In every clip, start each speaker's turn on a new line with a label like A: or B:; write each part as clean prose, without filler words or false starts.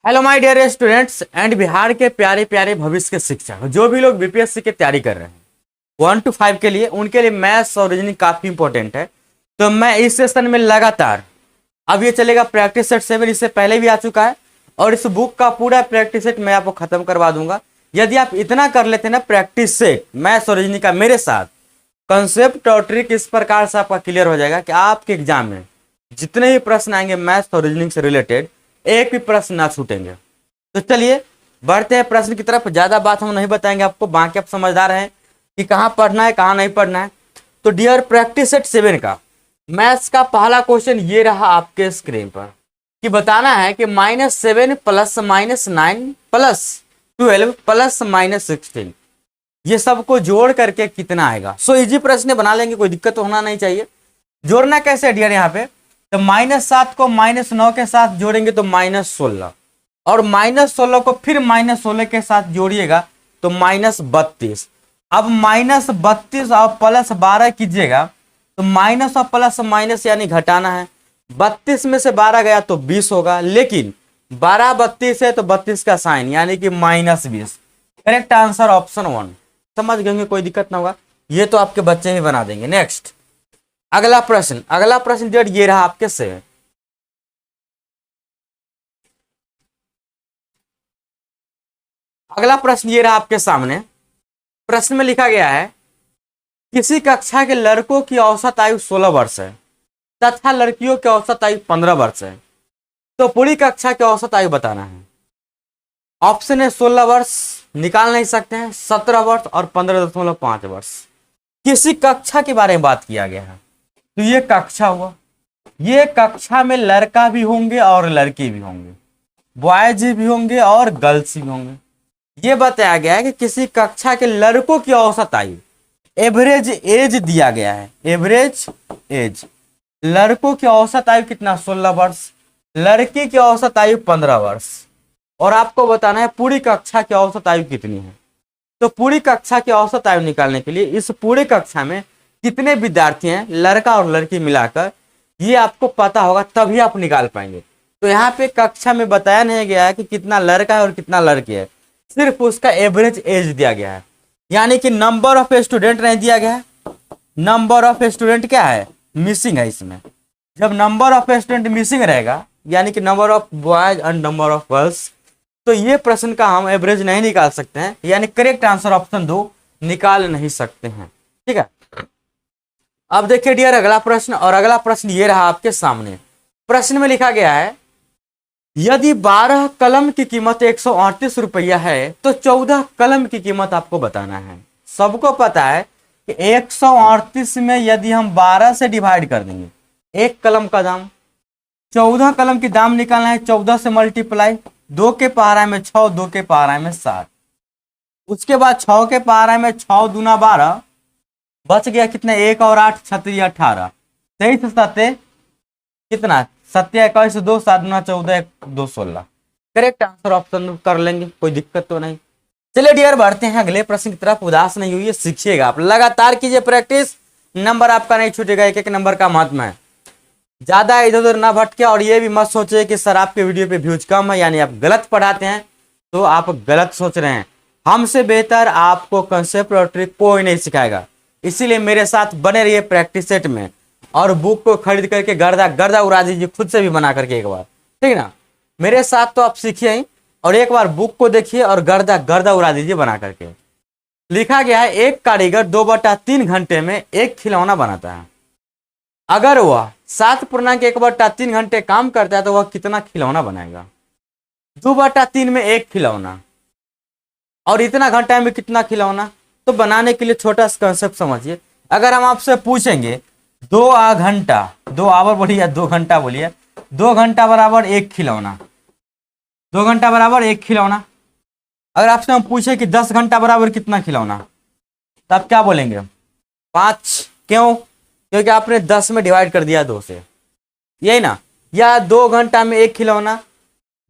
A: Hello my dear students and Bihar के प्यारे प्यारे भविष्य के शिक्षक जो भी लोग बीपीएससी की तैयारी कर रहे हैं 1 to 5 के लिए, उनके लिए मैथ्स और रीजनिंग काफी इंपॉर्टेंट है। तो मैं इस सेशन में लगातार अब ये चलेगा प्रैक्टिस सेट 7, इससे पहले भी आ चुका है और इस बुक का पूरा प्रैक्टिस सेट मैं आपको खत्म करवा दूंगा। यदि आप इतना कर लेते ना प्रैक्टिस सेट मैथ्स और रीजनिंग का मेरे साथ, कंसेप्ट और ट्रिक इस प्रकार से आपका क्लियर हो जाएगा कि आपके एग्जाम में जितने भी प्रश्न आएंगे मैथ्स और रीजनिंग से रिलेटेड एक भी प्रश्न ना छूटेंगे। तो चलिए बढ़ते हैं प्रश्न की तरफ। ज्यादा बात हम नहीं बताएंगे आपको, बाकी आप समझदार हैं कि कहाँ पढ़ना है कहाँ नहीं पढ़ना है। तो डियर प्रैक्टिस सेट 7 का मैथ्स का पहला क्वेश्चन ये रहा आपके स्क्रीन पर कि बताना है कि -7 + -9 + 12 + -16 ये सबको जोड़ करके कितना आएगा। सो इजी प्रश्न बना लेंगे, कोई दिक्कत तो होना नहीं चाहिए। जोड़ना कैसे है डियर, यहाँ पे तो -7 को -9 के साथ जोड़ेंगे तो -16 और -16 को फिर -16 के साथ जोड़िएगा तो -32। अब -32 और +12 कीजिएगा तो माइनस और प्लस माइनस यानी घटाना है। 32 में से 12 गया तो 20 होगा, लेकिन 12 32 है तो 32 का साइन यानी कि -20। Correct answer option 1। समझ गए, कोई दिक्कत ना होगा, ये तो आपके बच्चे ही बना देंगे। नेक्स्ट अगला प्रश्न डेट ये रहा आपके से। अगला प्रश्न ये रहा आपके सामने। प्रश्न में लिखा गया है किसी कक्षा के लड़कों की औसत आयु 16 वर्ष है तथा लड़कियों की औसत आयु 15 वर्ष है, तो पूरी कक्षा की औसत आयु बताना है। ऑप्शन है 16 वर्ष, निकाल नहीं सकते हैं, 17 वर्ष और 15.5 वर्ष। किसी कक्षा के बारे में बात किया गया है, तो ये कक्षा हुआ। ये कक्षा में लड़का भी होंगे और लड़की भी होंगे, बॉयज भी होंगे और गर्ल्स भी होंगे। ये बताया गया है कि किसी कक्षा के लड़कों की औसत आयु, एवरेज एज दिया गया है। एवरेज एज, लड़कों की औसत आयु कितना 16 वर्ष, लड़की की औसत आयु 15 वर्ष, और आपको बताना है पूरी कक्षा की औसत आयु कितनी है। तो पूरी कक्षा की औसत आयु निकालने के लिए इस पूरी कक्षा में कितने विद्यार्थी हैं लड़का और लड़की मिलाकर, ये आपको पता होगा तभी आप निकाल पाएंगे। तो यहाँ पे कक्षा में बताया नहीं गया है कि कितना लड़का है और कितना लड़की है, सिर्फ उसका एवरेज एज दिया गया है, यानी कि नंबर ऑफ स्टूडेंट नहीं दिया गया है। नंबर ऑफ स्टूडेंट क्या है, मिसिंग है इसमें। जब नंबर ऑफ स्टूडेंट मिसिंग रहेगा यानी कि number of boys and number of girls, तो ये प्रश्न का हम एवरेज नहीं निकाल सकते हैं, यानी करेक्ट आंसर ऑप्शन 2 निकाल नहीं सकते हैं। ठीक है, अब देखिए डियर अगला प्रश्न, और अगला प्रश्न ये रहा आपके सामने। प्रश्न में लिखा गया है यदि 12 कलम की कीमत 138 रुपया है तो 14 कलम की कीमत आपको बताना है। सबको पता है कि 138 में यदि हम 12 से डिवाइड कर देंगे एक कलम का दाम, 14 कलम की दाम निकालना है 14 से मल्टीप्लाई, 2 के पारा में 6, 2 के पारा में 7, उसके बाद 6 के पारा में 6 दूना 12, बच गया कितना 1 और 8 36 18, 23 7 कितना 7 21 2 7 दूना 14 2 16। करेक्ट आंसर ऑप्शन कर लेंगे, कोई दिक्कत तो नहीं। चलिए डियर बढ़ते हैं अगले प्रश्न की तरफ। उदास नहीं हुई, सीखिएगा आप, लगातार कीजिए प्रैक्टिस, नंबर आपका नहीं छूटेगा, एक एक नंबर का महत्व है। ज्यादा इधर उधर ना भटके, और ये भी मत सोचे कि सर आपके वीडियो पे व्यूज कम है यानी आप गलत पढ़ाते हैं, तो आप गलत सोच रहे हैं। हमसे बेहतर आपको कंसेप्ट और ट्रिक कोई नहीं सिखाएगा, इसीलिए मेरे साथ बने रहिए प्रैक्टिस सेट में, और बुक को खरीद करके गर्दा गर्दा उड़ा दीजिए, खुद से भी बना करके एक बार, ठीक ना। मेरे साथ तो आप सीखिए ही, और एक बार बुक को देखिए और गर्दा गर्दा उड़ा दीजिए बना करके। लिखा गया है एक कारीगर 2/3 घंटे में एक खिलौना बनाता है। अगर वह 7.1/3 घंटे काम करता है तो वह कितना खिलौना बनाएगा। 2/3 में एक खिलौना और इतना घंटा में कितना खिलौना। तो बनाने के लिए छोटा सा कंसेप्ट समझिए। अगर हम आपसे पूछेंगे 2 घंटा, 2 आवर बोलिए, 2 घंटा बोलिए, 2 घंटा बराबर एक खिलौना, 2 घंटा बराबर एक खिलौना। अगर आपसे हम पूछे कि 10 घंटा बराबर कितना खिलौना, तो आप क्या बोलेंगे 5। क्यों? क्योंकि आपने 10 में डिवाइड कर दिया 2 से, यही ना। या 2 घंटा में एक खिलौना,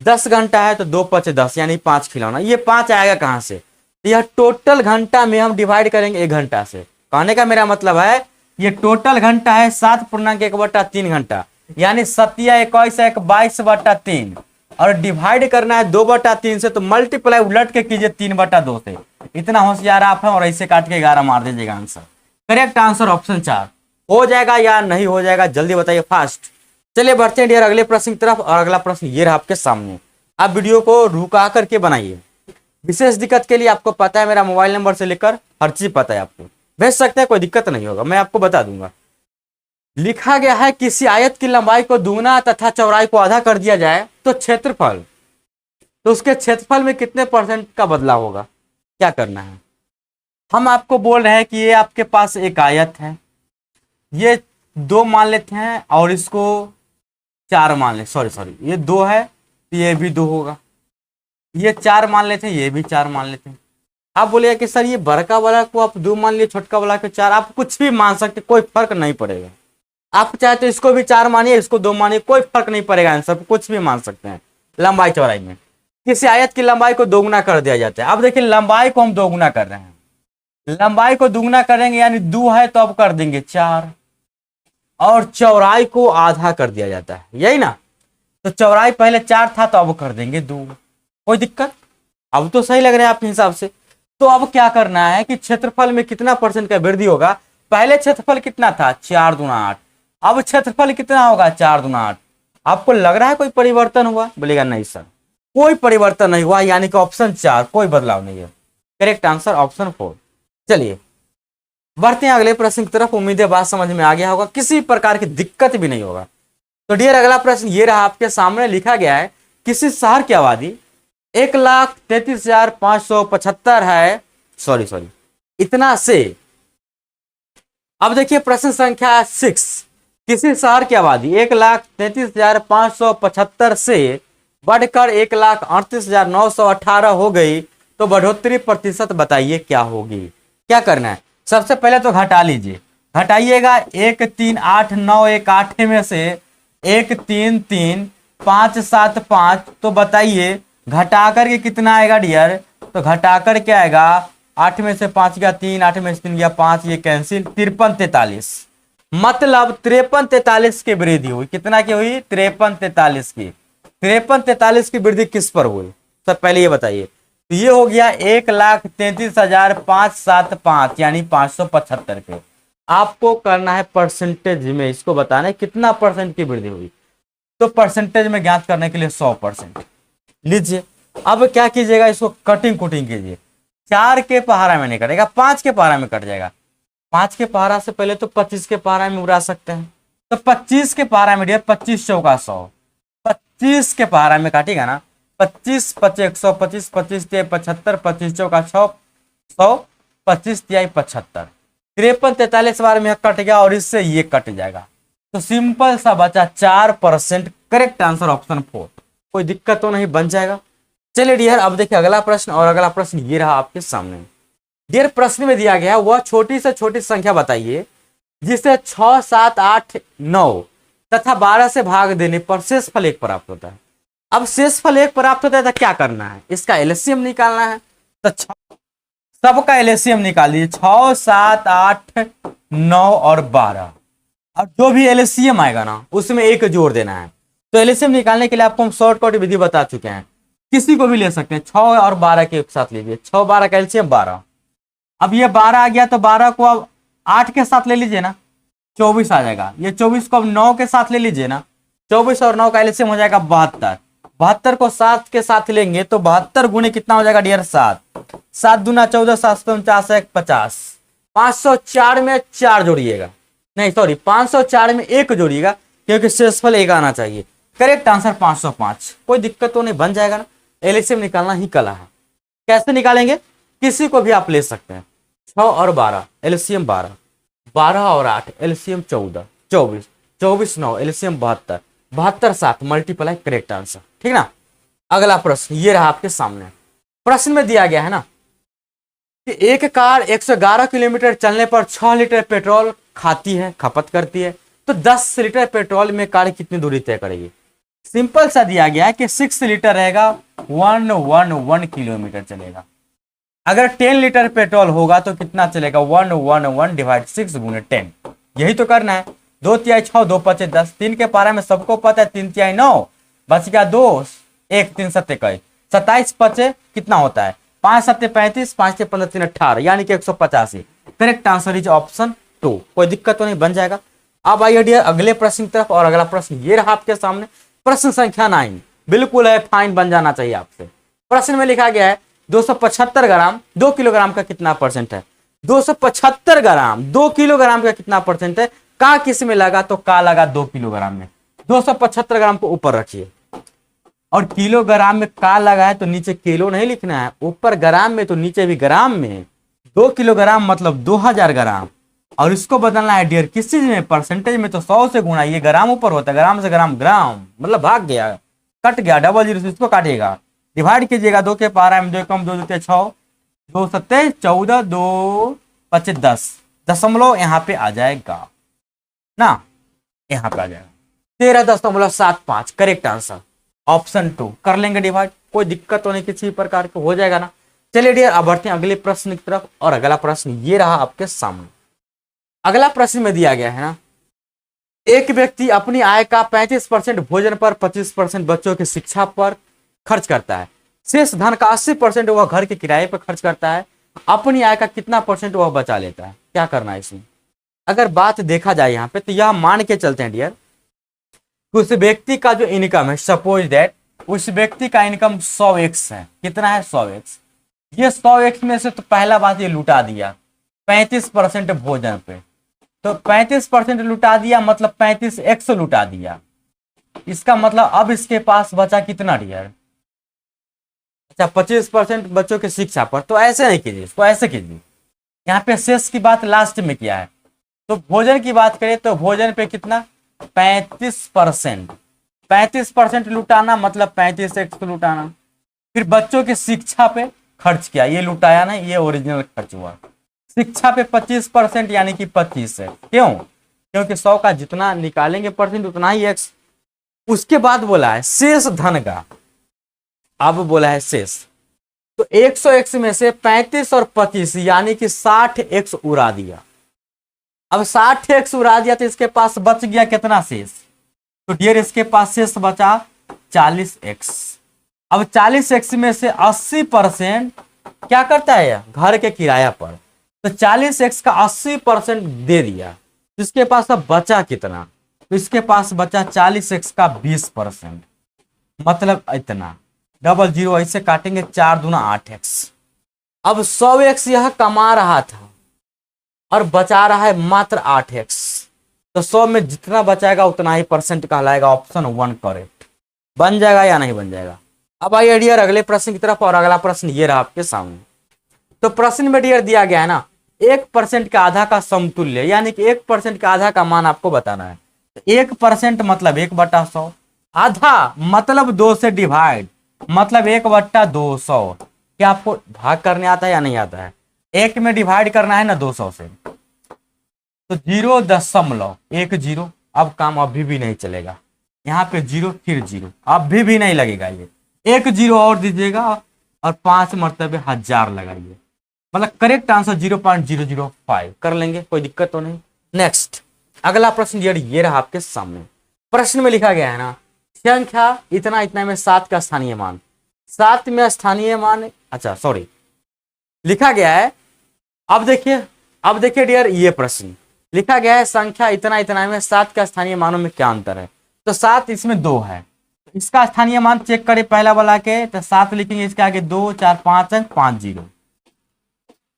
A: 10 घंटा है तो 2 × 5 = 10 यानी 5 खिलौना। ये 5 आएगा कहाँ से, यह टोटल घंटा में हम डिवाइड करेंगे 1 घंटा से। कहने का मेरा मतलब है ये टोटल घंटा है 7.1/3 घंटा, यानी 7 × 1 = 22/3, और डिवाइड करना है 2/3 से, तो मल्टीप्लाई उलट के कीजिए 3/2 से। इतना होशियार आप हैं और ऐसे काट के 11 मार दीजिएगा आंसर। करेक्ट आंसर ऑप्शन 4 हो जाएगा या नहीं हो जाएगा, जल्दी बताइए फास्ट। चलिए बढ़ते हैं डियर अगले प्रश्न की तरफ, और अगला प्रश्न ये रहा आपके सामने। आप वीडियो को रुका करके बनाइए। विशेष दिक्कत के लिए आपको पता है मेरा मोबाइल नंबर से लेकर हर चीज पता है, आपको भेज सकते हैं, कोई दिक्कत नहीं होगा, मैं आपको बता दूंगा। लिखा गया है किसी आयत की लंबाई को दुगना तथा चौड़ाई को आधा कर दिया जाए तो क्षेत्रफल, तो उसके क्षेत्रफल में कितने % का बदलाव होगा, क्या करना है। हम आपको बोल रहे हैं कि ये आपके पास एक आयत है, ये 2 मान लेते हैं और इसको 4 मान ले, सॉरी ये 2 है तो ये भी 2 होगा, ये 4 मान लेते हैं, ये भी 4 मान लेते हैं। आप बोलिए कि सर ये बड़का वाला को आप 2 मान लिए, छोटका वाला को 4, आप कुछ भी मान सकते, कोई फर्क नहीं पड़ेगा। आप चाहे तो इसको भी 4 मानिए, इसको 2 मानिए, कोई फर्क नहीं पड़ेगा, आंसर कुछ भी मान सकते हैं। लंबाई चौड़ाई में किसी आयत की लंबाई को दोगुना कर दिया जाता है। अब देखिए लंबाई को हम दोगुना कर रहे हैं, लंबाई को दोगुना करेंगे यानी 2 है तो अब कर देंगे 4, और चौड़ाई को आधा कर दिया जाता है, यही ना। तो चौड़ाई पहले 4 था तो अब कर देंगे 2, कोई दिक्कत, अब तो सही लग रहा है आपके हिसाब से। तो अब क्या करना है कि क्षेत्रफल में कितना % का वृद्धि होगा। पहले क्षेत्रफल कितना था, 4 दूना 8, अब क्षेत्रफल कितना होगा, 4 दूना 8। आपको लग रहा है कोई परिवर्तन हुआ, बोलेगा नहीं सर कोई परिवर्तन नहीं हुआ, यानी कि ऑप्शन 4 कोई बदलाव नहीं है। Correct answer option 4। चलिए बढ़ते हैं अगले प्रश्न की तरफ। उम्मीद है बात समझ में आ गया होगा, किसी प्रकार की दिक्कत भी नहीं होगा। तो डियर अगला प्रश्न ये रहा आपके सामने। लिखा गया है किसी शहर की आबादी 1,33,575 है, सॉरी इतना से। अब देखिए प्रश्न संख्या 6, किसी शहर की आबादी 1,33,575 से बढ़कर 1,38,918 हो गई तो बढ़ोतरी % बताइए क्या होगी। क्या करना है, सबसे पहले तो घटा लीजिए, घटाइएगा 1,38,918 में से 1,33,575, तो बताइए घटा करके कितना आएगा डियर। तो घटा कर क्या आएगा, 8 में से 5 गया 3, 8 में से 3 गया 5, ये कैंसिल, 53,43, मतलब 53,43 की वृद्धि हुई। कितना की हुई, 53,43 की। 53,43 की वृद्धि किस पर हुई, सब पहले ये बताइए। तो ये हो गया 1,33,575 यानी 575 पे। आपको करना है परसेंटेज में, इसको बताना है कितना % की वृद्धि हुई। तो परसेंटेज में ज्ञात करने के लिए 100% लीजिए। अब क्या कीजिएगा, इसको कटिंग कुटिंग कीजिए। 4 के पहाड़ा में नहीं कटेगा, 5 के पहाड़ा में कट जाएगा। 5 के पहाड़ा से पहले तो 25 के पहाड़ा में उड़ा सकते हैं। तो 25 के पहाड़ा में डियर 25 चौका 100, 25 के पहाड़ा में काटेगा ना, 25 5 125, 25 तिहाई 75, 25 चौका 100, 25 तिहाई 75, 53,43 बार में कट गया और इससे ये कट जाएगा। तो सिंपल सा बचा 4%। करेक्ट आंसर ऑप्शन 4, कोई दिक्कत तो नहीं, बन जाएगा। चलिए डियर अब देखिए अगला प्रश्न, और अगला प्रश्न ये रहा आपके सामने। डियर प्रश्न में दिया गया वह छोटी से छोटी संख्या बताइए जिसे 6, 7, 8, 9 तथा 12 से भाग देने पर शेषफल 1 प्राप्त होता है। अब शेषफल 1 प्राप्त होता है तो क्या करना है, इसका एलसीएम निकालना है। तो सबका एलसीएम निकाल दीजिए, 6, 7, 8, 9 और 12, और जो भी एलसीएम आएगा ना उसमें 1 जोड़ देना है। तो एलसीएम निकालने के लिए आपको हम शॉर्टकट विधि बता चुके हैं, किसी को भी ले सकते हैं। 6 और 12 के एक साथ लीजिए, 6 12 का एलसीएम 12। अब ये 12 आ गया तो 12 को अब 8 के साथ ले लीजिए ना, 24 आ जाएगा। ये 24 को अब 9 के साथ ले लीजिए ना, 24 और 9 का एलसीएम हो जाएगा 72। 72 को 7 के साथ लेंगे तो 72 गुने कितना हो जाएगा डियर, 7, 7 दूना 14, 7 49, 50, 504 में 4 जोड़िएगा, नहीं सॉरी 504 में 1 जोड़िएगा क्योंकि शेषफल 1 आना चाहिए। करेक्ट आंसर 505, कोई दिक्कत तो नहीं, बन जाएगा ना। एलसीएम निकालना ही कला है। कैसे निकालेंगे, किसी को भी आप ले सकते हैं। 6 और 12 एलसीएम 12, 12 और 8 LCM 14, 24, 24 9 LCM 72, 72 7 multiply, correct answer, ठीक ना। अगला प्रश्न ये रहा आपके सामने। प्रश्न में दिया गया है ना कि एक कार 111 किलोमीटर चलने पर 6 लीटर पेट्रोल खाती है, खपत करती है, तो 10 लीटर पेट्रोल में कार कितनी दूरी तय करेगी। सिंपल सा दिया गया है कि 6 लीटर रहेगा, 111 किलोमीटर चलेगा। अगर 10 लीटर पेट्रोल होगा तो कितना चलेगा, 111 डिवाइड 6 गुने 10, यही तो करना है। 2 तिहाई 6, 2 5 10, 3 के पारा में सबको पता है 3 तिहाई 9, बच गया 2, एक 3 7 21, 27 पचे कितना होता है 5 7 35, 5 से 15 3 18, यानी कि 185। Correct answer is option 2। कोई दिक्कत तो नहीं, बन जाएगा। अब आइए डियर अगले प्रश्न की तरफ, और अगला प्रश्न ये रहा आपके सामने, प्रश्न संख्या 9। बिल्कुल है, फाइन बन जाना चाहिए आपसे। प्रश्न में लिखा गया है 275 ग्राम 2 किलोग्राम का कितना परसेंट है। 275 ग्राम 2 किलोग्राम का कितना परसेंट है, का किस में लगा, तो का लगा 2 किलोग्राम में। 275 ग्राम को ऊपर रखिए, और किलोग्राम में का लगा है तो नीचे किलो नहीं लिखना है, ऊपर ग्राम में तो नीचे भी ग्राम में। 2 किलोग्राम मतलब 2000 ग्राम, और इसको बदलना है डियर किस चीज में, परसेंटेज में, तो 100 से गुणा, ये ग्राम ऊपर होता है, ग्राम से ग्राम, ग्राम मतलब भाग गया, कट गया, डबल जीरो से इसको काटिएगा, डिवाइड कीजिएगा 2 के पारा में, 2 कम 2 2 6, 2 सत्ते 14, 2 25 10, दशमलव यहाँ पे आ जाएगा ना, यहाँ पे आ जाएगा 13.75। Correct answer option 2। कर लेंगे डिवाइड, कोई दिक्कत तो नहीं किसी प्रकार की, हो जाएगा ना। चलिए डियर अब बढ़ते हैं अगले प्रश्न की तरफ, और अगला प्रश्न ये रहा आपके सामने। अगला प्रश्न में दिया गया है ना, एक व्यक्ति अपनी आय का 35% भोजन पर, 25% बच्चों की शिक्षा पर खर्च करता है। शेष धन का 80% वह घर के किराए पर खर्च करता है। अपनी आय का कितना परसेंट वह बचा लेता है, क्या करना है इसमें। अगर बात देखा जाए यहाँ पे, तो यह मान के चलते हैं डियर, उस व्यक्ति का जो इनकम है, सपोज दैट उस व्यक्ति का इनकम 100x है। कितना है 100x। ये 100x में से तो पहला बात ये लुटा दिया 35% भोजन पे, तो 35% लुटा दिया मतलब 35x लुटा दिया। इसका मतलब अब इसके पास बचा कितना डियर, अच्छा 25% बच्चों की शिक्षा पर। तो ऐसे नहीं कीजिए, इसको ऐसे कीजिए, यहाँ पे शेष की बात लास्ट में किया है, तो भोजन की बात करें तो भोजन पे कितना 35%, 35% लुटाना मतलब 35x लुटाना। फिर बच्चों की शिक्षा पे खर्च किया, ये लुटाया ना, ये ओरिजिनल खर्च हुआ। शिक्षा पे 25% यानी कि 25 है, क्यों, क्योंकि 100 का जितना निकालेंगे परसेंट उतना ही x। उसके बाद बोला है शेष धन का, अब बोला है शेष, तो 100x में से 35 और 25 यानी कि 60x उड़ा दिया। अब 60x उड़ा दिया तो इसके पास बच गया कितना शेष, तो डियर इसके पास शेष बचा 40x। अब 40x में से 80% क्या करता है घर के किराया पर, तो 40x का 80% दे दिया, तो इसके पास अब बचा कितना, तो इसके पास बचा 40x का 20%, मतलब इतना, डबल जीरो ऐसे काटेंगे 4 दूना 8x। अब 100x यह कमा रहा था और बचा रहा है मात्र 8x, तो 100 में जितना बचाएगा उतना ही परसेंट कहलाएगा। Option 1 correct. बन जाएगा या नहीं बन जाएगा। अब आइए डियर अगले प्रश्न की तरफ, और अगला प्रश्न ये रहा आपके सामने। तो प्रश्न में डियर दिया गया है ना 1% का आधा का समतुल्य, यानी कि 1% का आधा का मान आपको बताना है। 1% मतलब 1/100, आधा मतलब 2 से डिवाइड मतलब 1/200। क्या आपको भाग करने आता है या नहीं आता है, एक में डिवाइड करना है ना 200 से, तो 0.10। अब काम अभी भी नहीं चलेगा, यहाँ पे 0 फिर 0, अभी भी नहीं लगेगा, ये 1 0 और दीजिएगा और 5 मरतबे 1000 लगाइए, मतलब करेक्ट आंसर 0.005। कर लेंगे, कोई दिक्कत तो नहीं। नेक्स्ट अगला प्रश्न ये रहा आपके सामने। प्रश्न में लिखा गया है ना संख्या इतना इतना में 7 का स्थानीय मान, 7 में स्थानीय मान, अच्छा सॉरी लिखा गया है। अब देखिए डियर, ये प्रश्न लिखा गया है संख्या इतना इतना में 7 का स्थानीय मानों में क्या अंतर है। तो 7 इसमें 2 है, इसका स्थानीय मान चेक करें पहला वाला के, तो 7 लिखेंगे, इसके आगे 2 4 5 अंक 5 0,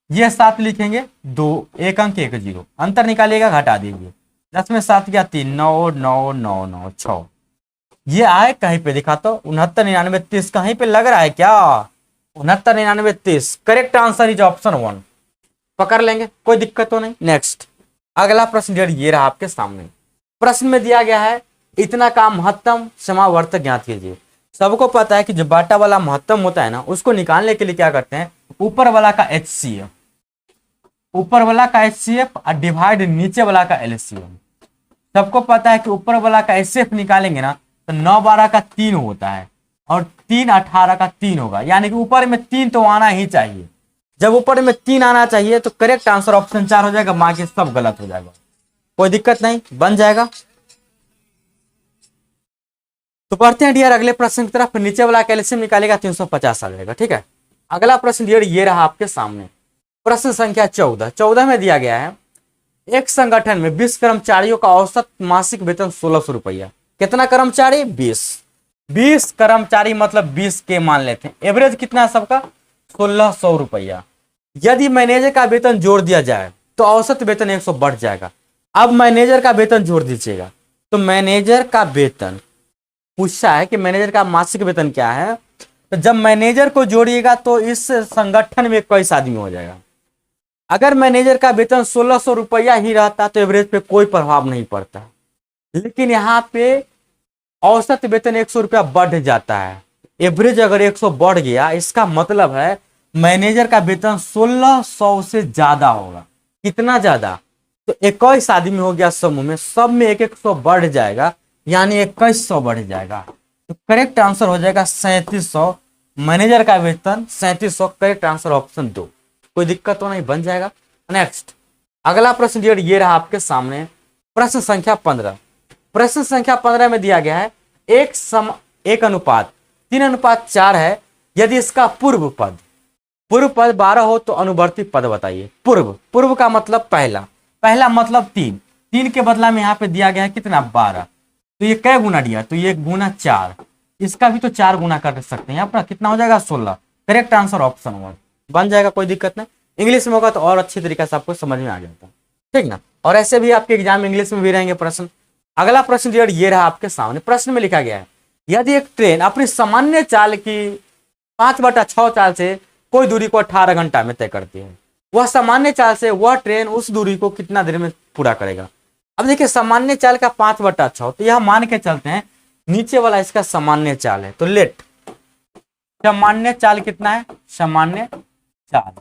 A: ये 7 लिखेंगे 2 1 अंक 1 0, अंतर निकालिएगा घटा दीजिए, 10 में 7 गया 3, 9 9 9 9 6, ये आए कहीं पे दिखा तो 69 99 30 कहीं पे लग रहा है क्या, 69 99 30। Correct answer is option 1। पकड़ लेंगे, कोई दिक्कत तो नहीं। नेक्स्ट अगला प्रश्न ये रहा आपके सामने। प्रश्न में दिया गया है इतना का महत्तम समावर्तक ज्ञात कीजिए। सबको पता है कि जो बाटा वाला महत्तम होता है ना, उसको निकालने के लिए क्या करते हैं, ऊपर वाला का HCF, ऊपर वाला का HCF और डिवाइड नीचे वाला का LCM। सबको पता है कि ऊपर वाला का HCF निकालेंगे ना तो 9 12 का 3 होता है और 3 18 का 3 होगा, यानी कि ऊपर में 3 तो आना ही चाहिए। जब ऊपर में 3 आना चाहिए तो करेक्ट आंसर ऑप्शन 4 हो जाएगा, बाकी सब गलत हो जाएगा। कोई दिक्कत नहीं, बन जाएगा। तो पढ़ते हैं डियर अगले प्रश्न की तरफ। नीचे वाला कैल्शियम निकालेगा 350 आ जाएगा। ठीक है, अगला प्रश्न डियर ये रहा आपके सामने, प्रश्न संख्या 14 में दिया गया है एक संगठन में 20 कर्मचारियों का औसत मासिक वेतन 1600 रुपया। कितना कर्मचारी? 20 कर्मचारी मतलब 20 के मान लेते हैं। एवरेज कितना है सबका? 1600 रुपया। यदि मैनेजर का वेतन जोड़ दिया जाए तो औसत वेतन 100 बढ़ जाएगा। अब मैनेजर का वेतन जोड़ दीजिएगा तो मैनेजर का वेतन पूछा है कि मैनेजर का मासिक वेतन क्या है, तो जब मैनेजर को जोड़िएगा तो इस संगठन में 21 आदमी हो जाएगा। अगर मैनेजर का वेतन 1600 रुपया ही रहता तो एवरेज पे कोई प्रभाव नहीं पड़ता, लेकिन यहाँ पे औसत वेतन 100 रुपया बढ़ जाता है। एवरेज अगर 100 बढ़ गया इसका मतलब है मैनेजर का वेतन 1600 से ज्यादा होगा। कितना ज्यादा? तो 21 आदमी हो गया समूह में, सब में 100 बढ़ जाएगा, यानी 2100 बढ़ जाएगा। तो करेक्ट आंसर हो जाएगा 3700। मैनेजर का वेतन 3700। Correct answer option 2। कोई दिक्कत तो नहीं, बन जाएगा। नेक्स्ट अगला प्रश्न ये रहा आपके सामने, प्रश्न संख्या 15। प्रश्न संख्या 15 में दिया गया है एक अनुपात 3:4 है। यदि इसका पूर्व पद 12 हो तो अनुवर्ती पद बताइए। पूर्व का मतलब पहला मतलब 3 के बदला में यहाँ पे दिया गया है कितना? 12। तो ये कै गुना दिया? तो ये गुना 4, इसका भी तो 4 गुना कर सकते हैं। यहाँ पर कितना हो जाएगा? 16। करेक्ट आंसर ऑप्शन 1 बन जाएगा। कोई दिक्कत नहीं, इंग्लिश में होगा तो और अच्छी तरीके से आपको समझ में आ जाता है। ठीक ना, और ऐसे भी आपके एग्जाम इंग्लिश में भी रहेंगे प्रश्न। अगला प्रश्न ये रहा आपके सामने। प्रश्न में लिखा गया है यदि एक ट्रेन अपनी सामान्य चाल की 5/6 चाल से कोई दूरी को 18 घंटा में तय करती है, वह सामान्य चाल से वह ट्रेन उस दूरी को कितना देर में पूरा करेगा? अब देखिए सामान्य चाल का 5/6, तो यह मान के चलते हैं नीचे वाला इसका सामान्य चाल है। तो लेट सामान्य चाल कितना है? सामान्य चाल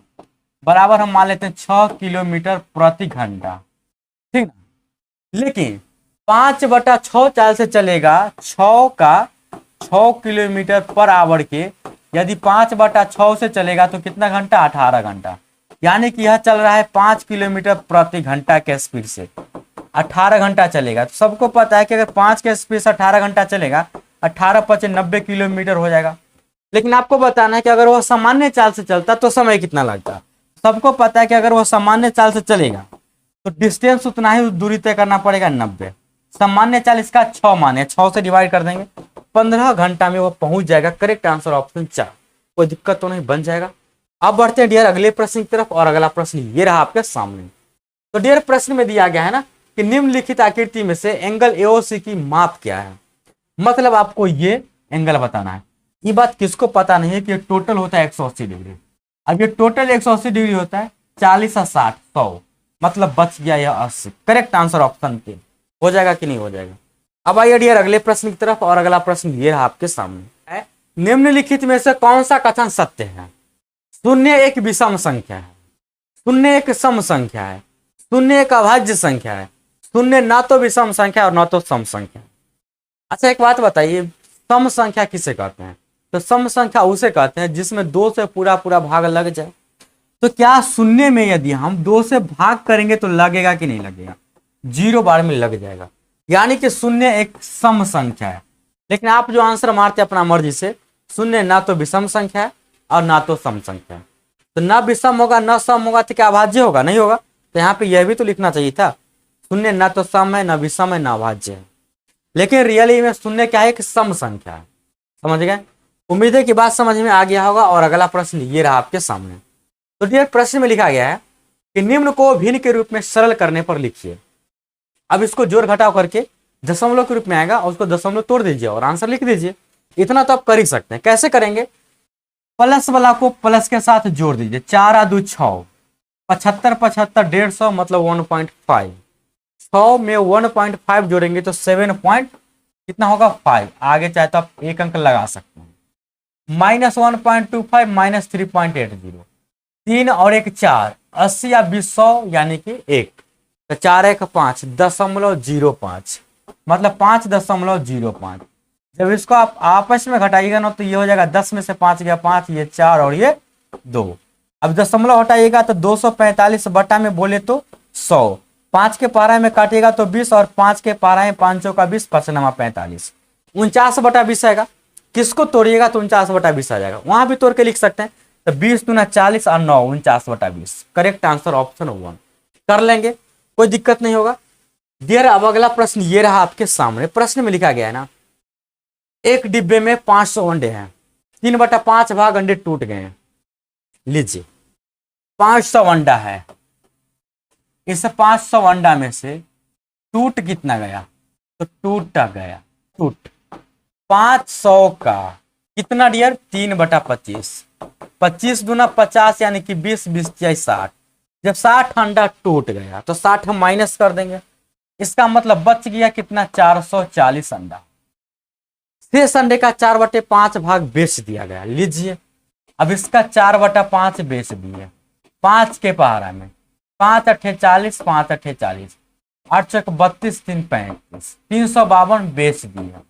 A: बराबर हम मान लेते हैं 6 किलोमीटर प्रति घंटा। ठीक ना, लेकिन 5/6 चाल से चलेगा 6 किलोमीटर पर आवर के। यदि 5/6 से चलेगा तो कितना घंटा? 18 घंटा। यानी कि यह चल रहा है 5 किलोमीटर प्रति घंटा के स्पीड से 18 घंटा चलेगा। तो सबको पता है कि अगर 5 के स्पीड से 18 घंटा चलेगा 18×5 90 किलोमीटर हो जाएगा। लेकिन आपको बताना है कि अगर वह सामान्य चाल से चलता तो समय कितना लगता। सबको पता है कि अगर वह सामान्य चाल से चलेगा तो डिस्टेंस उतना ही दूरी तय करना पड़ेगा 90। सामान्य चाल इसका 6 माने, 6 से डिवाइड कर देंगे, 15 घंटा में वह पहुंच जाएगा। Correct answer option 4। कोई दिक्कत तो नहीं, बन जाएगा। अब बढ़ते हैं डियर अगले प्रश्न की तरफ, और अगला प्रश्न ये रहा आपके सामने। तो डियर प्रश्न में दिया गया है ना कि निम्नलिखित आकृति में से एंगल एओसी की माप क्या है। मतलब आपको ये एंगल बताना है। ये बात किसको पता नहीं है कि टोटल होता है 180 डिग्री। अब ये टोटल 180 डिग्री होता है, 40 और 60 100, मतलब बच गया यह 80। करेक्ट आंसर ऑप्शन 3 हो जाएगा कि नहीं हो जाएगा। अब आइए डियर अगले प्रश्न की तरफ, और अगला प्रश्न ये रहा आपके सामने है, निम्नलिखित में से कौन सा कथन सत्य है? शून्य एक विषम संख्या है, शून्य एक सम संख्या है, शून्य एक अभाज्य संख्या है, शून्य ना तो विषम संख्या और ना तो सम संख्या। अच्छा एक बात बताइए, सम संख्या किसे कहते हैं? तो सम संख्या उसे कहते हैं जिसमें 2 से पूरा भाग लग जाए। तो क्या शून्य में यदि हम 2 से भाग करेंगे तो लगेगा कि नहीं लगेगा? 0 बार में लग जाएगा। यानी कि शून्य एक सम संख्या है। लेकिन आप जो आंसर मारते हैं अपना मर्जी से, शून्य ना तो विषम संख्या है और ना तो सम संख्या है। तो ना विषम होगा ना सम होगा तो क्या अभाज्य होगा? नहीं होगा। तो यहाँ पे यह भी तो लिखना चाहिए था, शून्य ना तो सम है ना विषम है ना अभाज्य है। लेकिन रियली में शून्य क्या है कि सम संख्या है। समझ गए? उम्मीद है कि बात समझ में आ गया होगा। और अगला प्रश्न ये रहा आपके सामने। तो डियर प्रश्न में लिखा गया है कि निम्न को भिन्न के रूप में सरल करने पर लिखिए। अब इसको जोड़ घटाव करके दशमलव के रूप में आएगा और उसको दशमलव तोड़ दीजिए और आंसर लिख दीजिए। इतना तो आप कर ही सकते हैं। कैसे करेंगे? प्लस वाला को प्लस के साथ जोड़ दीजिए, 4 और 2 6, 75 75 150 मतलब 1.5, 6 में 1.5 जोड़ेंगे तो 7 पॉइंट कितना होगा 5। आगे चाहे तो आप एक अंक लगा सकते हैं। -1.25 -3.80, 3 और 1 4, 80 या 20 100 यानी कि 1, तो 4 1 5 0.05 मतलब 5.05। जब इसको आप आपस में घटाइएगा ना तो ये हो जाएगा 10 में से 5 गया 5, ये 4 और ये 2। अब दशमलव हटाइएगा तो 245 बटा में बोले तो 100, 5 के पारा में काटिएगा तो 20 और 5 के पारा में 5 का 20, 5×9 45। 49/20 आएगा। किसको तोड़िएगा तो 49/20 आ जाएगा, वहां भी तोड़ के लिख सकते हैं। तो 20 दूना 40 और 9 49/20। करेक्ट आंसर ऑप्शन 1 कर लेंगे, कोई दिक्कत नहीं होगा। डियर अब अगला प्रश्न ये रहा आपके सामने। प्रश्न में लिखा गया है ना, एक डिब्बे में 500 अंडे हैं, 3/5 भाग अंडे टूट गए हैं। लीजिए 500 अंडा है, इस 500 अंडा में से टूट कितना गया, तो टूटा गया, टूट 500 का कितना डियर 3/25। 25 दूना 50 यानी कि 20 20 60। जब 60 अंडा टूट गया तो 60 हम माइनस कर देंगे, इसका मतलब बच गया कितना 440 अंडा। शेष अंडे का 4/5 भाग बेच दिया गया। लीजिए अब इसका 4/5 बेच दिए 5 के पहाड़ा में, 5 अट्ठे 40, 5 अट्ठे 40, 8 चौक 32, 3 35, 352 बेच दिया।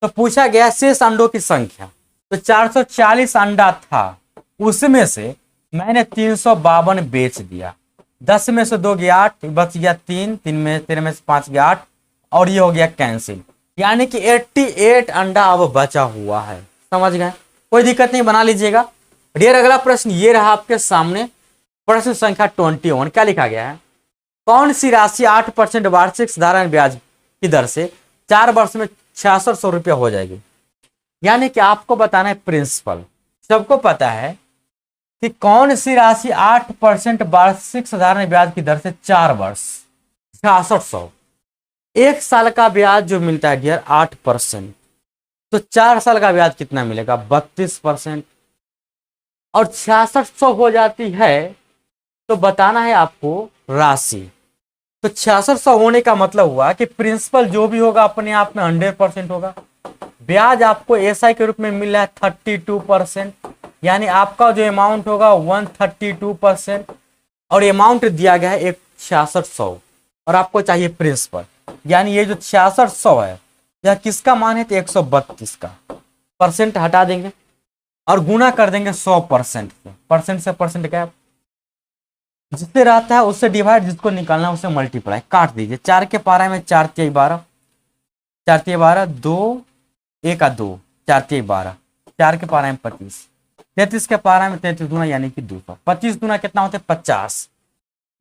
A: तो पूछा गया शेष अंडों की संख्या, तो 440 अंडा था, उसमें से मैंने 352 बेच दिया। 10 में से 2 गया 8, बच गया 3, 3 में से 5 गया 8, और ये हो गया कैंसिल, यानी कि 88 अंडा अब बचा हुआ है। समझ गए, कोई दिक्कत नहीं, बना लीजिएगा। डियर अगला प्रश्न ये रहा आपके सामने, प्रश्न संख्या 21। क्या लिखा गया है, कौन सी राशि 8% वार्षिक साधारण ब्याज की दर से 4 वर्ष में 6600 रुपया हो जाएगी। यानी कि आपको बताना है प्रिंसिपल। सबको पता है कि कौन सी राशि 8% वार्षिक साधारण ब्याज की दर से 4 वर्ष 6600, एक साल का ब्याज जो मिलता है डियर 8%, तो 4 साल का ब्याज कितना मिलेगा 32%, और 6600 हो जाती है तो बताना है आपको राशि। तो 6600 होने का मतलब हुआ कि प्रिंसिपल जो भी होगा अपने आप में 100% होगा। ब्याज आपको एसआई के रूप में मिल रहा है 32%, यानी आपका जो अमाउंट होगा 132%, और अमाउंट दिया गया है 6600, और आपको चाहिए प्रिंसिपल। यानी ये जो 6600 है यह किसका मान है, तो 132 का। परसेंट हटा देंगे और गुना कर देंगे 100% से। परसेंट से परसेंट क्या, जिससे रहता है उससे डिवाइड, जिसको निकालना है उससे मल्टीप्लाई। काट दीजिए, 4 के पारा में 4 तिहाई 12, 4 तिहाई 12, 2 1 2, 4 तिहाई 12, 4 के पारा में 25, 33 के पारा में 33 दूना यानी कि 200, 25 दूना कितना होता है 50,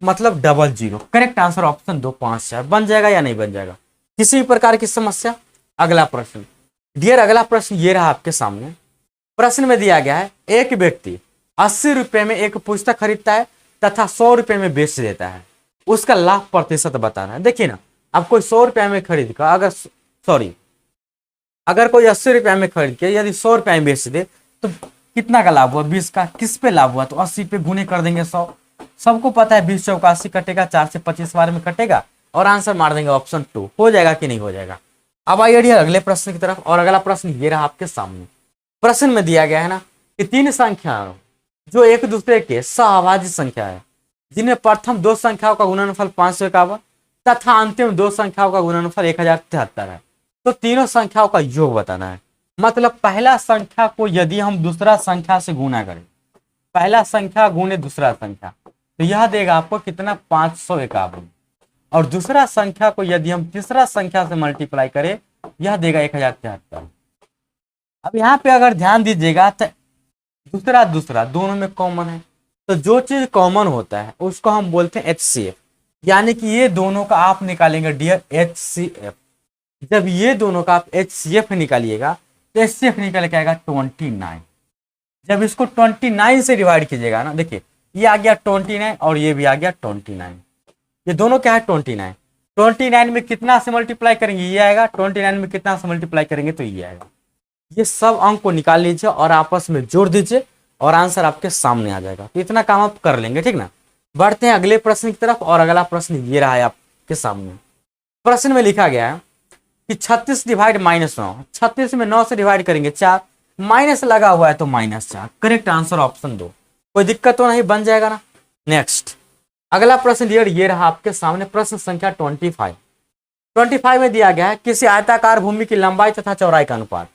A: मतलब 00। करेक्ट आंसर ऑप्शन 2 5 4 बन जाएगा या नहीं बन जाएगा, किसी भी प्रकार की समस्या। अगला प्रश्न डियर अगला प्रश्न ये रहा आपके सामने। प्रश्न में दिया गया है, एक व्यक्ति 80 रुपए में एक पुस्तक खरीदता है तथा 100 रुपए में बेच देता है, उसका लाभ प्रतिशत बताना है। देखिए ना, अब कोई 100 रुपए में खरीद कर अगर कोई 80 रुपए में खरीद के यदि 100 रुपए में बेच दे तो कितना का लाभ हुआ, 20 का। किस पे लाभ हुआ, तो 80 पे गुने कर देंगे 100। सबको पता है 20 चौका 80 कटेगा, 4 से 25 बार में कटेगा, और आंसर मार देंगे ऑप्शन 2। हो जाएगा कि नहीं हो जाएगा। अब आइए अगले प्रश्न की तरफ, और अगला प्रश्न ये रहा आपके सामने। प्रश्न में दिया गया है ना कि 3 संख्या जो एक दूसरे के सहभाज्य संख्या है, जिनमें प्रथम 2 संख्याओं का गुणनफल 551 तथा अंतिम 2 संख्याओं का गुणनफल 1073 है, तो तीनों संख्याओं का योग बताना है। मतलब पहला संख्या को यदि हम दूसरा संख्या से गुना करें, पहला संख्या गुने दूसरा संख्या, तो यह देगा आपको कितना 551, और दूसरा संख्या को यदि हम तीसरा संख्या से मल्टीप्लाई करें, यह देगा 1073। अब यहाँ पे अगर ध्यान दीजिएगा तो दूसरा दोनों में कॉमन है, तो जो चीज कॉमन होता है उसको हम बोलते हैं HCF, यानी कि ये दोनों का आप निकालेंगे डियर HCF। जब ये दोनों का आप HCF निकालिएगा तो HCF निकल के आएगा 29। जब इसको 29 से डिवाइड कीजिएगा ना, देखिए ये आ गया 29 और ये भी आ गया 29, ये दोनों क्या है 29। 29 में कितना से मल्टीप्लाई करेंगे, ये आएगा। 29 में कितना से मल्टीप्लाई करेंगे तो ये आएगा। ये सब अंक को निकाल लीजिए और आपस में जोड़ दीजिए और आंसर आपके सामने आ जाएगा। तो इतना काम आप कर लेंगे, ठीक ना। बढ़ते हैं अगले प्रश्न की तरफ, और अगला प्रश्न ये रहा है आपके सामने। प्रश्न में लिखा गया है कि 36 डिवाइड -9, 36 में 9 से डिवाइड करेंगे 4, माइनस लगा हुआ है तो -4। Correct answer option 2। कोई दिक्कत तो नहीं, बन जाएगा ना। नेक्स्ट अगला प्रश्न डियर ये रहा आपके सामने, प्रश्न संख्या 25 में दिया गया है किसी आयताकार भूमि की लंबाई तथा चौड़ाई का अनुपात।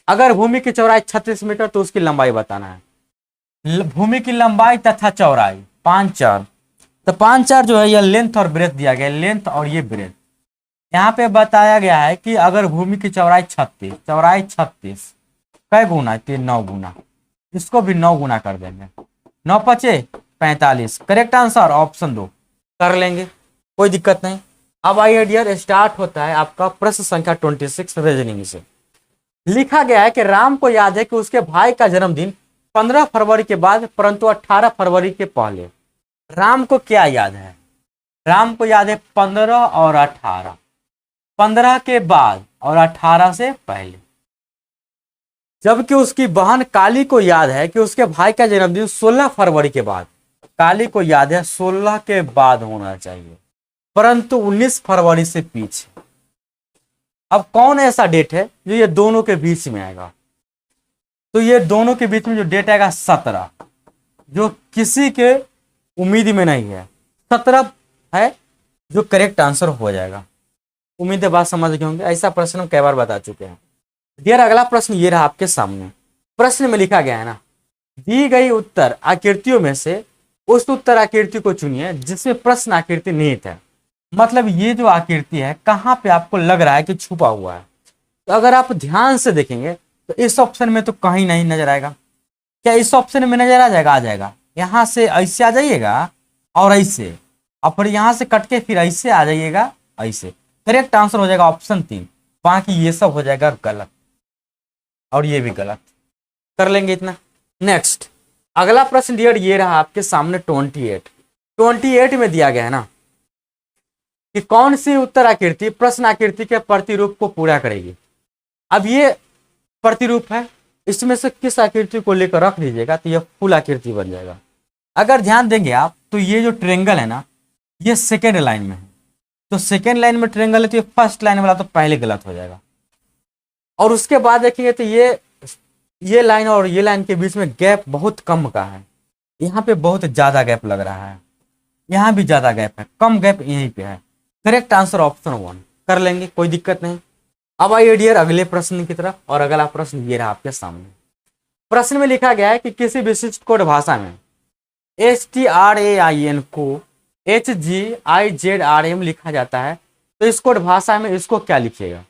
A: अगर भूमि की चौड़ाई 36 मीटर तो उसकी लंबाई बताना है। भूमि की लंबाई तथा चौड़ाई 5 4, तो 5 4 जो है यह लेंथ और ब्रेथ दिया गया, लेंथ और ये ब्रेथ। यहाँ पे बताया गया है कि अगर भूमि की चौड़ाई 36 कै गुना, 9 गुना, इसको भी 9 गुना कर देंगे, 9×5 = 45। करेक्ट आंसर ऑप्शन 2 कर लेंगे, कोई दिक्कत नहीं। अब आइए डियर, स्टार्ट होता है आपका प्रश्न संख्या 26 रीजनिंग से। लिखा गया है कि राम को याद है कि उसके भाई का जन्मदिन 15 फरवरी के बाद परंतु 18 फरवरी के पहले। राम को क्या याद है? राम को याद है 15 और 18, 15 के बाद और 18 से पहले। जबकि उसकी बहन काली को याद है कि उसके भाई का जन्मदिन 16 फरवरी के बाद। काली को याद है 16 के बाद होना चाहिए परंतु 19 फरवरी से पीछे। अब कौन ऐसा डेट है जो ये दोनों के बीच में आएगा? तो ये दोनों के बीच में जो डेट आएगा 17, जो किसी के उम्मीद में नहीं है, 17 है जो करेक्ट आंसर हो जाएगा। उम्मीद है बात समझ गए होंगे, ऐसा प्रश्न हम कई बार बता चुके हैं। डियर अगला प्रश्न ये रहा आपके सामने। प्रश्न में लिखा गया है ना, दी गई उत्तर आकृतियों में से उस उत्तर आकृति को चुनिए जिसमें प्रश्न आकृति निहित है। मतलब ये जो आकृति है कहाँ पे आपको लग रहा है कि छुपा हुआ है? तो अगर आप ध्यान से देखेंगे तो इस ऑप्शन में तो कहीं नहीं नजर आएगा। क्या इस ऑप्शन में नजर आ जाएगा? आ जाएगा। यहां से ऐसे आ जाइएगा और ऐसे, और फिर यहां से कट के फिर ऐसे आ जाइएगा, ऐसे। करेक्ट आंसर हो जाएगा ऑप्शन 3। बाकी ये सब हो जाएगा गलत और ये भी गलत। कर लेंगे इतना। नेक्स्ट अगला प्रश्न डियर ये रहा आपके सामने 28 में दिया गया है ना कि कौन सी उत्तर आकृति प्रश्न आकृति के प्रतिरूप को पूरा करेगी। अब ये प्रतिरूप है, इसमें से किस आकृति को लेकर रख दीजिएगा तो यह फुल आकृति बन जाएगा। अगर ध्यान देंगे आप तो ये जो ट्रेंगल है ना, ये सेकेंड लाइन में है, तो सेकेंड लाइन में ट्रेंगल है तो ये फर्स्ट लाइन वाला तो पहले गलत हो जाएगा। और उसके बाद देखेंगे तो ये लाइन और ये लाइन के बीच में गैप बहुत कम का है, यहाँ पे बहुत ज्यादा गैप लग रहा है, यहाँ भी ज्यादा गैप है, कम गैप यहीं पे है। करेक्ट आंसर ऑप्शन 1 कर लेंगे, कोई दिक्कत नहीं। अब आइए डियर अगले प्रश्न की तरफ, और अगला प्रश्न ये रहा आपके सामने। प्रश्न में लिखा गया है कि किसी विशिष्ट कोड भाषा में STRAIN को HGIZRM लिखा जाता है, तो इस कोड भाषा में इसको क्या लिखिएगा?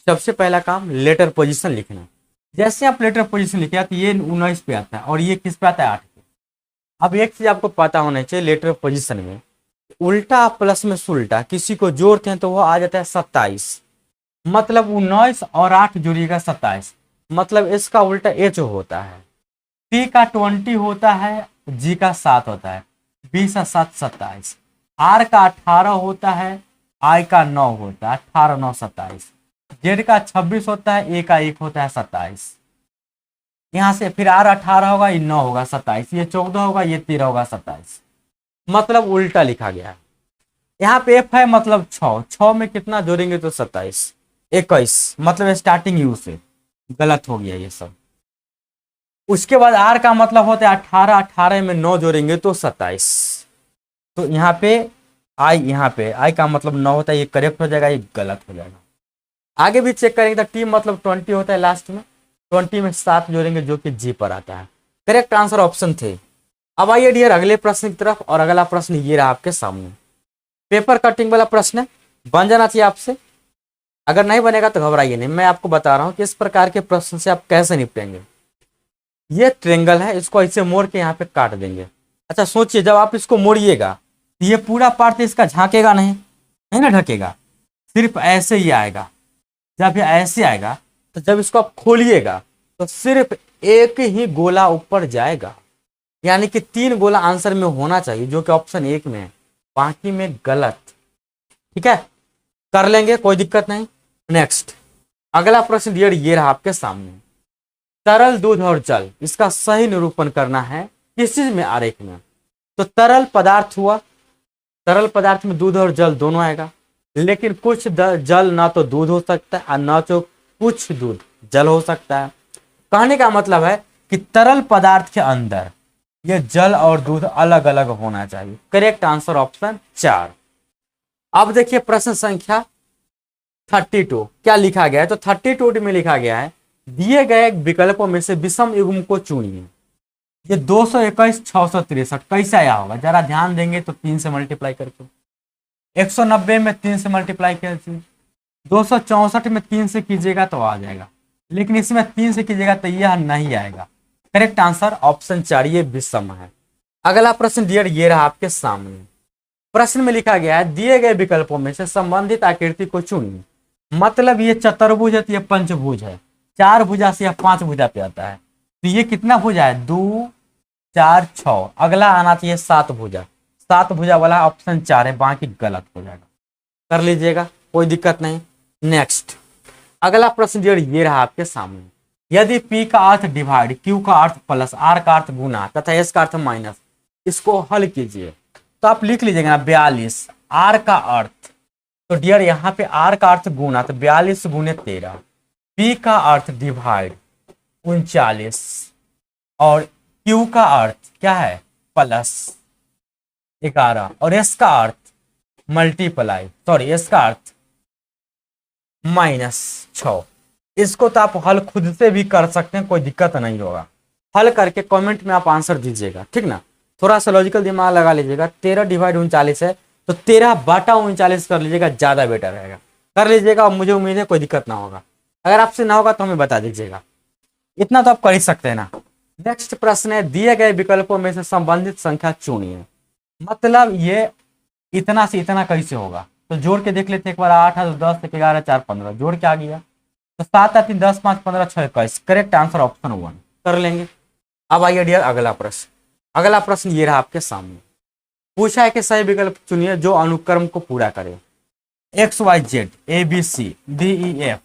A: सबसे पहला काम लेटर पोजीशन लिखना। जैसे आप लेटर पोजीशन लिखे तो ये 19 पे आता है और ये किस पे आता है? 8 पे। अब एक चीज आपको पता होना चाहिए, लेटर पोजीशन में उल्टा प्लस में सुल्टा किसी को जोड़ते हैं तो वो आ जाता है 27। मतलब 19 और 8 जोड़िएगा 27, मतलब इसका उल्टा H होता है। P का 20 होता है, G का 7 होता है, 20 और 7 27। R का 18 होता है, I का 9 होता है, 18 9 27। Z का 26 होता है, A का 1 होता है 27। यहाँ से फिर R 18 होगा, ये 9 होगा 27, ये 14 होगा, ये 13 होगा 27। मतलब उल्टा लिखा गया है। यहाँ पे F है मतलब 6 में कितना जोड़ेंगे तो 27, 21, मतलब स्टार्टिंग यू से गलत हो गया ये सब। उसके बाद R का मतलब होता है 18, 18 में 9 जोड़ेंगे तो 27। तो यहाँ पे I का मतलब 9 होता है, ये करेक्ट हो जाएगा, ये गलत हो जाएगा। आगे भी चेक करेंगे तो T मतलब 20 होता है लास्ट में, 20 में 7 जोड़ेंगे जो कि G पर आता है। करेक्ट आंसर ऑप्शन थे। अब आइए डियर अगले प्रश्न की तरफ, और अगला प्रश्न ये रहा आपके सामने। पेपर कटिंग वाला प्रश्न बन जाना चाहिए आपसे, अगर नहीं बनेगा तो घबराइए नहीं, मैं आपको बता रहा हूँ कि इस प्रकार के प्रश्न से आप कैसे निपटेंगे। ये ट्रेंगल है, इसको ऐसे मोड़ के यहाँ पे काट देंगे। अच्छा सोचिए, जब आप इसको मोड़िएगा तो ये पूरा पार्ट इसका झांकेगा नहीं, है ना, ढकेगा, सिर्फ ऐसे ही आएगा। जब ये ऐसे आएगा तो जब इसको आप खोलिएगा तो सिर्फ एक ही गोला ऊपर जाएगा, यानी कि 3 गोला आंसर में होना चाहिए जो कि ऑप्शन 1 में है, बाकी में गलत। ठीक है, कर लेंगे, कोई दिक्कत नहीं। नेक्स्ट अगला प्रश्न डियर ये रहा आपके सामने। तरल दूध और जल, इसका सही निरूपण करना है किस चीज में? आरेख में। तो तरल पदार्थ हुआ, तरल पदार्थ में दूध और जल दोनों आएगा, लेकिन कुछ जल ना तो दूध हो सकता है और ना तो कुछ दूध जल हो सकता है। कहने का मतलब है कि तरल पदार्थ के अंदर ये जल और दूध अलग अलग होना चाहिए। Correct answer option 4। अब देखिए प्रश्न संख्या 32 क्या लिखा गया है। तो 32 में लिखा गया है, दिए गए विकल्पों में से विषम युग्म को चुनिए। ये 221 663 कैसे आया होगा? जरा ध्यान देंगे तो 3 से मल्टीप्लाई करके 190 में 3 से मल्टीप्लाई कीजिए, 264 में 3 से कीजिएगा तो आ जाएगा, लेकिन इसमें 3 से कीजिएगा तो यह नहीं आएगा। करेक्ट आंसर ऑप्शन 4 ये विषम है। अगला प्रश्न डियर ये रहा आपके सामने। प्रश्न में लिखा गया है दिए गए विकल्पों में से संबंधित आकृति को चुनिए। मतलब ये चतुर्भुज है तो ये पंचभुज है, 4 भुजा से यह 5 भुजा पे आता है, तो ये कितना भुजा है 2 4 6। अगला आना चाहिए 7 भुजा, 7 भुजा वाला ऑप्शन 4 है, बाकी गलत हो जाएगा। कर लीजिएगा, कोई दिक्कत नहीं। नेक्स्ट अगला प्रश्न ये रहा आपके सामने। यदि P का अर्थ डिवाइड, Q का अर्थ प्लस, R का अर्थ गुना तथा S का अर्थ माइनस, इसको हल कीजिए। तो आप लिख लीजिएगा ना 42, R का अर्थ, तो डियर यहाँ पे R का अर्थ गुना, तो 42 गुने 13, P का अर्थ डिवाइड 39 और Q का अर्थ क्या है प्लस 11 और S का अर्थ मल्टीप्लाई, सॉरी S का अर्थ -6। इसको तो आप हल खुद से भी कर सकते हैं, कोई दिक्कत नहीं होगा। हल करके कमेंट में आप आंसर दीजिएगा, ठीक ना। थोड़ा सा लॉजिकल दिमाग लगा लीजिएगा। 13 डिवाइड 39 है तो 13/39 कर लीजिएगा, ज्यादा बेटर रहेगा। कर लीजिएगा और मुझे उम्मीद है कोई दिक्कत ना होगा। अगर आपसे ना होगा तो हमें बता दीजिएगा, इतना तो आप कर ही सकते हैं ना। नेक्स्ट प्रश्न है दिए गए विकल्पों में से संबंधित संख्या चुनिए। मतलब ये इतना से इतना कैसे होगा, तो जोड़ के देख लेते हैं एक बार। 8 है तो 10 1 11 4 15, जोड़ के आ गया तो 7 3 10 5 15 6 21। करेक्ट आंसर ऑप्शन 1 कर लेंगे। अब आइए डियर अगला प्रश्न। अगला प्रश्न ये रहा आपके सामने। पूछा है कि सही विकल्प चुनिए जो अनुक्रम को पूरा करे। XYZ ABC DEF,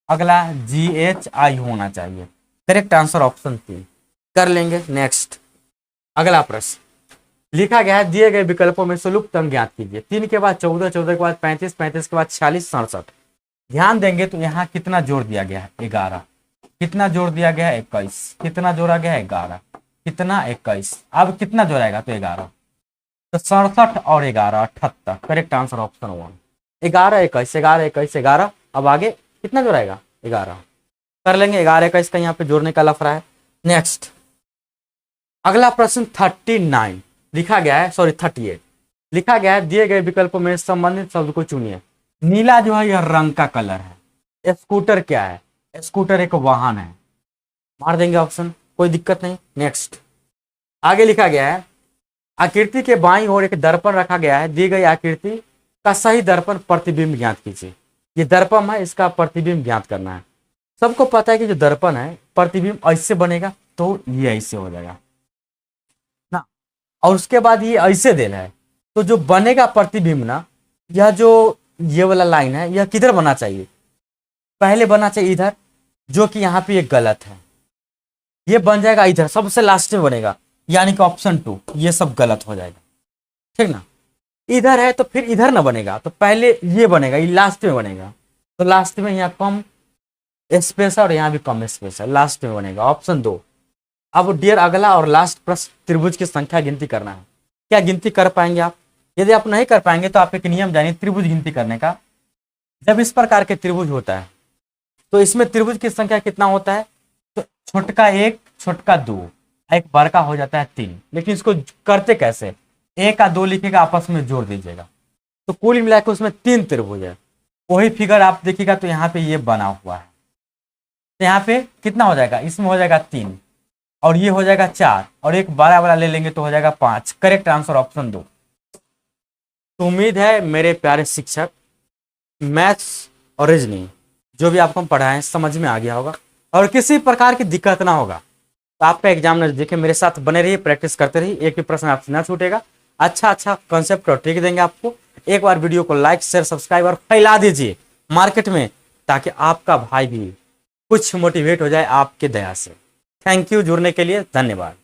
A: अगला GHI होना चाहिए। करेक्ट आंसर ऑप्शन 3 कर लेंगे। नेक्स्ट अगला प्रश्न लिखा गया है दिए गए विकल्पों में से लुप्त अंक ज्ञात कीजिए। 3 के बाद 14, 14 के बाद 35, 35 के बाद 46, 67। ध्यान देंगे तो यहाँ कितना जोड़ दिया गया है 11, कितना जोड़ दिया गया है 21, कितना जोड़ा गया है 11, कितना 21। अब कितना जोड़ाएगा तो 11, तो 67 और 11 78। Correct answer option 1 11 21 11 21 11। अब आगे कितना जोड़ाएगा 11 कर लेंगे। 11 21 का यहाँ पे जोड़ने का लफड़ा है। नेक्स्ट अगला प्रश्न 39 लिखा गया है, सॉरी 38 लिखा गया है दिए गए विकल्पों में संबंधित शब्द को चुनिए। नीला जो है यह रंग का कलर है। स्कूटर क्या है, स्कूटर एक वाहन है। मार देंगे ऑप्शन, कोई दिक्कत नहीं। नेक्स्ट आगे लिखा गया है आकृति के बाईं ओर एक दर्पण रखा गया है। दी गई आकृति का सही दर्पण प्रतिबिंब ज्ञात कीजिए। ये दर्पण है, इसका प्रतिबिंब ज्ञात करना है। सबको पता है कि जो दर्पण है प्रतिबिंब ऐसे बनेगा तो ये ऐसे हो जाएगा ना, और उसके बाद ये ऐसे देना है तो जो बनेगा प्रतिबिंब ना, यह जो ये वाला लाइन है यह किधर बनना चाहिए, पहले बनना चाहिए इधर, जो कि यहाँ पे ये गलत है। ये बन जाएगा इधर, सबसे लास्ट में बनेगा, यानी कि ऑप्शन 2 ये सब गलत हो जाएगा, ठीक ना। इधर है तो फिर इधर ना बनेगा, तो पहले ये बनेगा, ये लास्ट में बनेगा, तो लास्ट में यहाँ कम स्पेस है और यहाँ भी कम स्पेस है, लास्ट में बनेगा ऑप्शन 2। अब डियर अगला और लास्ट प्रश्न त्रिभुज की संख्या गिनती करना है। क्या गिनती कर पाएंगे आप? यदि आप नहीं कर पाएंगे तो आप एक नियम जानिए त्रिभुज गिनती करने का। जब इस प्रकार के त्रिभुज होता है तो इसमें त्रिभुज की संख्या कितना होता है, तो छोटका 1 छोटका 2 एक बड़का हो जाता है 3। लेकिन इसको करते कैसे, 1 का 2 लिखेगा आपस में जोड़ दीजिएगा, तो कुल मिलाकर उसमें 3 त्रिभुज है। वही फिगर आप देखिएगा तो यहाँ पे ये बना हुआ है, तो यहाँ पे कितना हो जाएगा, इसमें हो जाएगा 3 और ये हो जाएगा 4 और एक बड़ा वाला ले लेंगे तो हो जाएगा 5। Correct answer option 2। तो उम्मीद है मेरे प्यारे शिक्षक मैथ्स और रीजनिंग जो भी आपको हम पढ़ाएं समझ में आ गया होगा और किसी प्रकार की दिक्कत ना होगा। तो आपका एग्जाम नजदीक है, मेरे साथ बने रहिए, प्रैक्टिस करते रहिए, एक भी प्रश्न आपसे ना छूटेगा। अच्छा कॉन्सेप्ट और ट्रिक देंगे आपको। एक बार वीडियो को लाइक शेयर सब्सक्राइब और फैला दीजिए मार्केट में, ताकि आपका भाई भी कुछ मोटिवेट हो जाए आपके दया से। थैंक यू जुड़ने के लिए, धन्यवाद।